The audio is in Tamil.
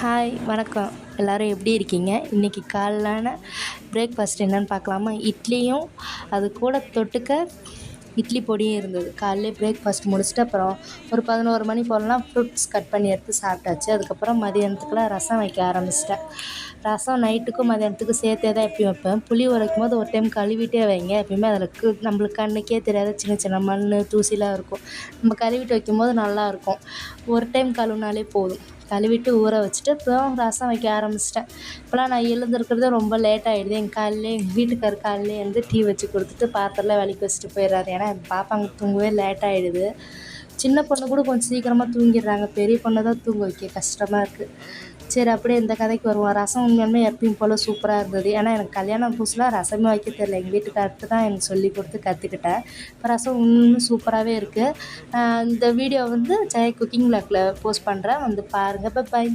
ஹாய் வணக்கம். எல்லோரும் எப்படி இருக்கீங்க? இன்றைக்கி காலைலான பிரேக்ஃபாஸ்ட் என்னென்னு பார்க்கலாமா? இட்லியும் அது கூட தொட்டுக்க இட்லி பொடியும் இருந்தது. காலையிலே பிரேக்ஃபாஸ்ட் முடிச்சுட்டு அப்புறம் ஒரு 11 மணி போலலாம் ஃப்ரூட்ஸ் கட் பண்ணி எடுத்து சாப்பிட்டாச்சு. அதுக்கப்புறம் மதியானத்துக்குலாம் ரசம் வைக்க ஆரம்பிச்சிட்டேன். ரசம் நைட்டுக்கும் மதியானத்துக்கும் சேர்த்தே தான் எப்பயும் வைப்பேன். புளி உரைக்கும்போது ஒரு டைம் கழுவிட்டே வைங்க. எப்பயுமே அதில் நம்மளுக்கு கண்ணுக்கே தெரியாத சின்ன சின்ன மண், தூசிலாம் இருக்கும். நம்ம கழுவிட்டு வைக்கும்போது நல்லாயிருக்கும். ஒரு டைம் கழுவினாலே போதும். கழுவிட்டு ஊற வச்சுட்டு அப்புறம் ரசம் வைக்க ஆரம்பிச்சிட்டேன். இப்போலாம் நான் எழுந்திருக்கிறது ரொம்ப லேட் ஆகிடுது. எங்கள் வீட்டுக்காரர் காலையிலே எழுந்து டீ வச்சு கொடுத்துட்டு பாத்திரம்லாம் விளக்கி வச்சுட்டு போயிடுறாரு. ஏன்னா என் பாப்பாங்க தூங்கவே லேட் ஆகிடுது. சின்ன பொண்ணு கூட கொஞ்சம் சீக்கிரமாக தூங்கிடுறாங்க. பெரிய பொண்ணை தான் தூங்க வைக்க கஷ்டமாக இருக்குது. சரி, அப்படியே இந்த கதைக்கு வருவோம். ரசம் உண்மையாலுமே எப்பயும் போல் சூப்பராக இருந்தது. ஏன்னா எனக்கு கல்யாணம் புதுசுல ரசமே வைக்க தெரியல. எங்கள் வீட்டுக்காரர்கிட்ட தான் எனக்கு சொல்லி கொடுத்து கற்றுக்கிட்டேன். இப்போ ரசம் உண்மையுமே சூப்பராகவே இருக்குது. இந்த வீடியோ வந்து ஜெயா குக்கிங் விளாகில் போஸ்ட் பண்ணுறேன், வந்து பாருங்கள். பாய்.